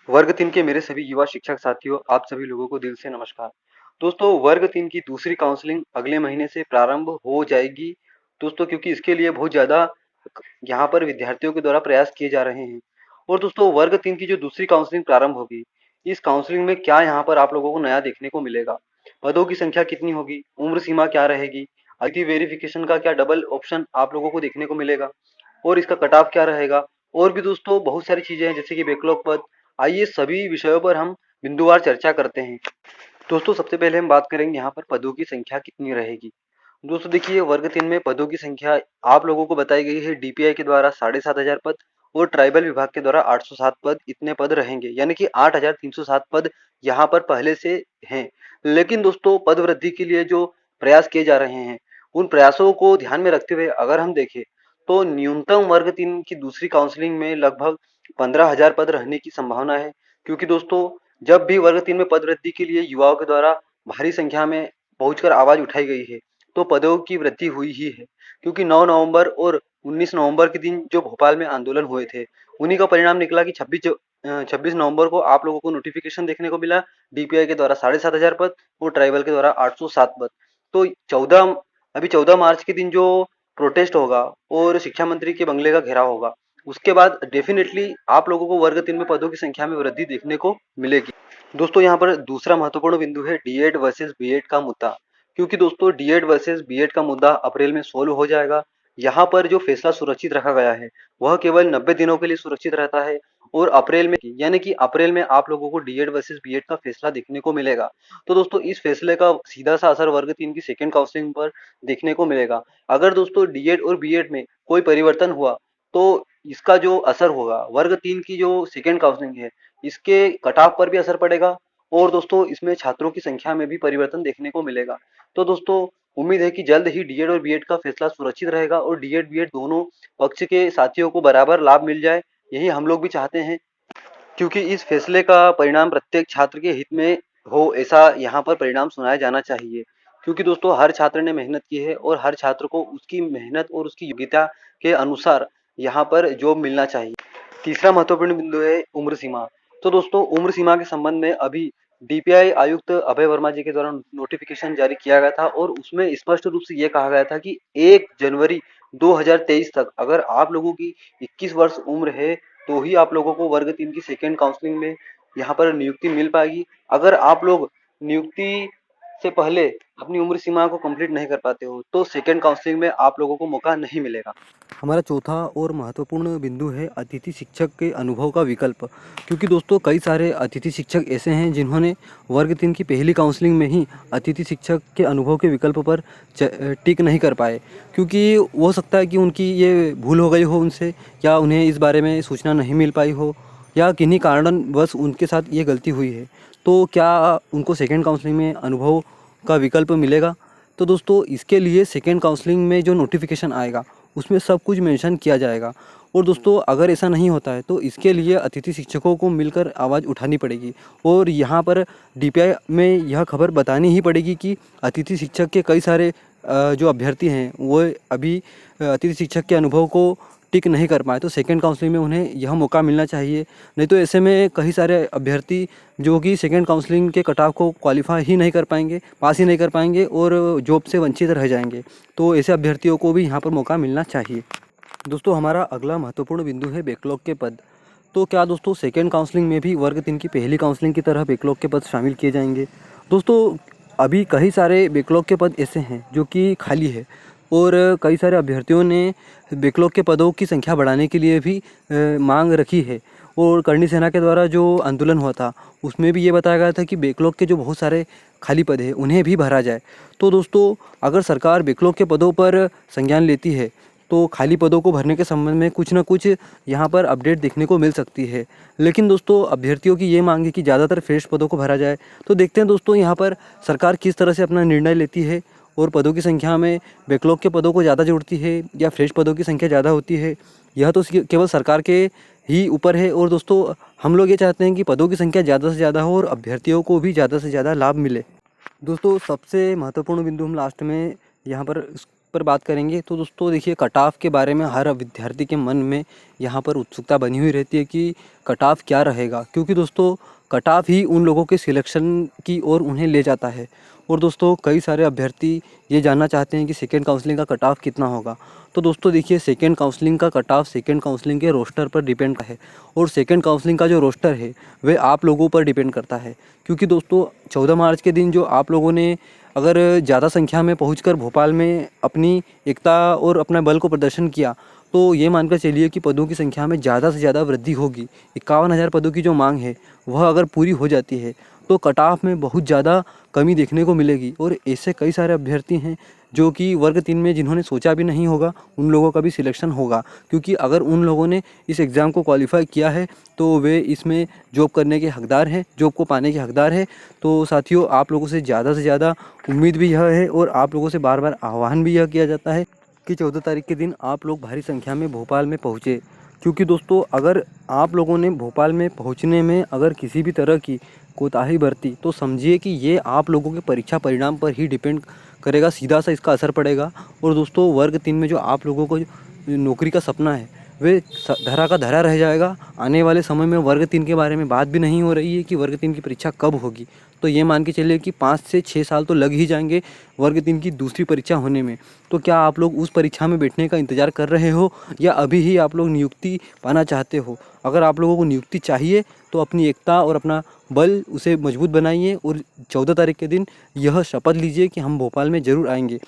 वर्ग 3 के मेरे सभी युवा शिक्षक साथियों, आप सभी लोगों को दिल से नमस्कार। दोस्तों, वर्ग 3 की दूसरी काउंसलिंग अगले महीने से प्रारंभ हो जाएगी। दोस्तों, क्योंकि इसके लिए बहुत ज़्यादा यहाँ पर विद्यार्थियों के द्वारा प्रयास किए जा रहे हैं। और दोस्तों, वर्ग 3 की जो दूसरी काउंसलिंग प्रारंभ होगी, इस काउंसलिंग में क्या यहाँ पर आप लोगों को नया देखने को मिलेगा? पदों की संख्या कितनी होगी? उम्र सीमा क्या रहेगी? अतिथि वेरिफिकेशन का क्या डबल ऑप्शन आप लोगों को देखने को मिलेगा? और इसका कट ऑफ क्या रहेगा? और भी दोस्तों बहुत सारी चीजें हैं, जैसे कि बैकलॉग पद। आइए सभी विषयों पर हम बिंदुवार चर्चा करते हैं। दोस्तों, सबसे पहले हम बात करेंगे यहाँ पर पदों की संख्या कितनी रहेगी। दोस्तों देखिए, वर्ग 3 में पदों की संख्या आप लोगों को बताई गई है। डीपीआई के द्वारा 7,500 पद और ट्राइबल विभाग के द्वारा 807 पद, इतने पद रहेंगे, यानी कि 8,307 पद यहाँ पर पहले से हैं। लेकिन दोस्तों, पद वृद्धि के लिए जो प्रयास किए जा रहे हैं, उन प्रयासों को ध्यान में रखते हुए अगर हम देखें तो न्यूनतम वर्ग 3 की दूसरी काउंसलिंग में लगभग 15,000 पद रहने की संभावना है। क्योंकि दोस्तों, जब भी वर्ग 3 में पद वृद्धि के लिए युवाओं के द्वारा भारी संख्या में पहुंचकर आवाज उठाई गई है, तो पदों की वृद्धि हुई ही है। क्योंकि 9 नवंबर और 19 नवंबर के दिन जो भोपाल में आंदोलन हुए थे, उन्हीं का परिणाम निकला कि 26 नवंबर को आप लोगों को नोटिफिकेशन देखने को मिला। डीपीआई के द्वारा 7,500 पद और ट्राइबल के द्वारा 807 पद। तो 14 मार्च के दिन जो प्रोटेस्ट होगा और शिक्षा मंत्री के बंगले का घेराव होगा, उसके बाद डेफिनेटली आप लोगों को वर्ग 3 में पदों की संख्या में वृद्धि देखने को मिलेगी। दोस्तों, यहाँ पर दूसरा महत्वपूर्ण बिंदु है डीएड वर्सेस बीएड का मुद्दा। क्योंकि दोस्तों, डीएड वर्सेस बीएड का मुद्दा अप्रैल में सोल्व हो जाएगा। यहाँ पर जो फैसला सुरक्षित रखा गया है, वह केवल 90 दिनों के लिए सुरक्षित रहता है। और अप्रैल में, यानी कि अप्रैल में आप लोगों को डीएड वर्सेस बीएड का फैसला देखने को मिलेगा। तो दोस्तों, इस फैसले का सीधा सा असर वर्ग 3 की सेकेंड काउंसलिंग पर देखने को मिलेगा। अगर दोस्तों डीएड और बीएड में कोई परिवर्तन हुआ, तो इसका जो असर होगा वर्ग 3 की जो सेकेंड काउंसलिंग है, इसके कट ऑफ पर भी असर पड़ेगा। और दोस्तों, इसमें छात्रों की संख्या में भी परिवर्तन देखने को मिलेगा। तो दोस्तों, उम्मीद है कि जल्द ही डीएड और बीएड का फैसला सुरक्षित रहेगा और डीएड बीएड दोनों पक्ष के साथियों को बराबर लाभ मिल जाए, यही हम लोग भी चाहते हैं। क्योंकि इस फैसले का परिणाम प्रत्येक छात्र के हित में हो, ऐसा यहाँ पर परिणाम सुनाया जाना चाहिए। क्योंकि दोस्तों, हर छात्र ने मेहनत की है और हर छात्र को उसकी मेहनत और उसकी योग्यता के अनुसार यहाँ पर जॉब मिलना चाहिए। तीसरा महत्वपूर्ण बिंदु है उम्र सीमा। तो दोस्तों, उम्र सीमा के संबंध में अभी डीपीआई आयुक्त अभय वर्मा जी के द्वारा नोटिफिकेशन जारी किया गया था और उसमें स्पष्ट रूप से ये कहा गया था कि 1 जनवरी 2023 तक अगर आप लोगों की 21 वर्ष उम्र है, तो ही आप लोगों को वर्ग 3 की सेकेंड काउंसलिंग में यहाँ पर नियुक्ति मिल पाएगी। अगर आप लोग नियुक्ति से पहले अपनी उम्र सीमा को कंप्लीट नहीं कर पाते हो, तो सेकेंड काउंसलिंग में आप लोगों को मौका नहीं मिलेगा। हमारा चौथा और महत्वपूर्ण बिंदु है अतिथि शिक्षक के अनुभव का विकल्प। क्योंकि दोस्तों, कई सारे अतिथि शिक्षक ऐसे हैं जिन्होंने वर्ग 3 की पहली काउंसलिंग में ही अतिथि शिक्षक के अनुभव के विकल्प पर टिक नहीं कर पाए। क्योंकि हो सकता है कि उनकी ये भूल हो गई हो उनसे, या उन्हें इस बारे में सूचना नहीं मिल पाई हो, या किन्हीं कारणवश उनके साथ ये गलती हुई है। तो क्या उनको सेकेंड काउंसलिंग में अनुभव का विकल्प मिलेगा? तो दोस्तों, इसके लिए सेकेंड काउंसलिंग में जो नोटिफिकेशन आएगा, उसमें सब कुछ मेंशन किया जाएगा। और दोस्तों, अगर ऐसा नहीं होता है तो इसके लिए अतिथि शिक्षकों को मिलकर आवाज़ उठानी पड़ेगी। और यहाँ पर डीपीआई में यह खबर बतानी ही पड़ेगी कि अतिथि शिक्षक के कई सारे जो अभ्यर्थी हैं, वो अभी अतिथि शिक्षक के अनुभव को टिक नहीं कर पाए, तो सेकेंड काउंसलिंग में उन्हें यह मौका मिलना चाहिए। नहीं तो ऐसे में कई सारे अभ्यर्थी जो कि सेकेंड काउंसलिंग के कट ऑफ को क्वालिफाई ही नहीं कर पाएंगे, पास ही नहीं कर पाएंगे और जॉब से वंचित रह जाएंगे। तो ऐसे अभ्यर्थियों को भी यहाँ पर मौका मिलना चाहिए। दोस्तों, हमारा अगला महत्वपूर्ण बिंदु है बैकलॉग के पद। तो क्या दोस्तों, सेकेंड काउंसलिंग में भी वर्ग 3 की पहली काउंसलिंग की तरह बैकलॉग के पद शामिल किए जाएंगे? दोस्तों, अभी कई सारे बैकलॉग के पद ऐसे हैं जो कि खाली है, और कई सारे अभ्यर्थियों ने बैकलॉग के पदों की संख्या बढ़ाने के लिए भी मांग रखी है। और करणी सेना के द्वारा जो आंदोलन हुआ था, उसमें भी ये बताया गया था कि बैकलॉग के जो बहुत सारे खाली पद हैं, उन्हें भी भरा जाए। तो दोस्तों, अगर सरकार बैकलॉग के पदों पर संज्ञान लेती है, तो खाली पदों को भरने के संबंध में कुछ ना कुछ यहाँ पर अपडेट देखने को मिल सकती है। लेकिन दोस्तों, अभ्यर्थियों की ये मांग है कि ज़्यादातर फ्रेश पदों को भरा जाए। तो देखते हैं दोस्तों, यहाँ पर सरकार किस तरह से अपना निर्णय लेती है, और पदों की संख्या में बैकलॉग के पदों को ज़्यादा जोड़ती है या फ्रेश पदों की संख्या ज़्यादा होती है, यह तो केवल सरकार के ही ऊपर है। और दोस्तों, हम लोग ये चाहते हैं कि पदों की संख्या ज़्यादा से ज़्यादा हो और अभ्यर्थियों को भी ज़्यादा से ज़्यादा लाभ मिले। दोस्तों, सबसे महत्वपूर्ण बिंदु हम लास्ट में यहाँ पर पर बात करेंगे। तो दोस्तों देखिए, कट ऑफ के बारे में हर विद्यार्थी के मन में यहाँ पर उत्सुकता बनी हुई रहती है कि कट ऑफ क्या रहेगा, क्योंकि दोस्तों कट ऑफ ही उन लोगों के सिलेक्शन की ओर उन्हें ले जाता है। और दोस्तों कई सारे अभ्यर्थी ये जानना चाहते हैं कि सेकेंड काउंसलिंग का कट ऑफ कितना होगा। तो दोस्तों देखिए, सेकेंड काउंसलिंग का कट ऑफ सेकेंड काउंसलिंग के रोस्टर पर डिपेंड है, और सेकेंड काउंसलिंग का जो रोस्टर है वह आप लोगों पर डिपेंड करता है। क्योंकि दोस्तों 14 मार्च के दिन जो आप लोगों ने अगर ज़्यादा संख्या में पहुंचकर भोपाल में अपनी एकता और अपना बल को प्रदर्शन किया, तो ये मानकर चलिए कि पदों की संख्या में ज़्यादा से ज़्यादा वृद्धि होगी। 51,000 पदों की जो मांग है वह अगर पूरी हो जाती है तो कट ऑफ में बहुत ज़्यादा कमी देखने को मिलेगी। और ऐसे कई सारे अभ्यर्थी हैं जो कि वर्ग 3 में जिन्होंने सोचा भी नहीं होगा, उन लोगों का भी सिलेक्शन होगा। क्योंकि अगर उन लोगों ने इस एग्ज़ाम को क्वालिफाई किया है तो वे इसमें जॉब करने के हकदार हैं, जॉब को पाने के हकदार हैं। तो साथियों, आप लोगों से ज़्यादा उम्मीद भी यह है और आप लोगों से बार बार आह्वान भी यह किया जाता है कि 14 तारीख के दिन आप लोग भारी संख्या में भोपाल में पहुँचे। क्योंकि दोस्तों अगर आप लोगों ने भोपाल में पहुँचने में अगर किसी भी तरह की कोताही बरती तो समझिए कि ये आप लोगों के परीक्षा परिणाम पर ही डिपेंड करेगा, सीधा सा इसका असर पड़ेगा। और दोस्तों वर्ग 3 में जो आप लोगों को नौकरी का सपना है वे धरा का धरा रह जाएगा। आने वाले समय में वर्ग 3 के बारे में बात भी नहीं हो रही है कि वर्ग 3 की परीक्षा कब होगी। तो ये मान के चलिए कि 5 से 6 साल तो लग ही जाएंगे वर्ग 3 की दूसरी परीक्षा होने में। तो क्या आप लोग उस परीक्षा में बैठने का इंतज़ार कर रहे हो या अभी ही आप लोग नियुक्ति पाना चाहते हो? अगर आप लोगों को नियुक्ति चाहिए तो अपनी एकता और अपना बल उसे मजबूत बनाइए और 14 तारीख के दिन यह शपथ लीजिए कि हम भोपाल में ज़रूर आएंगे।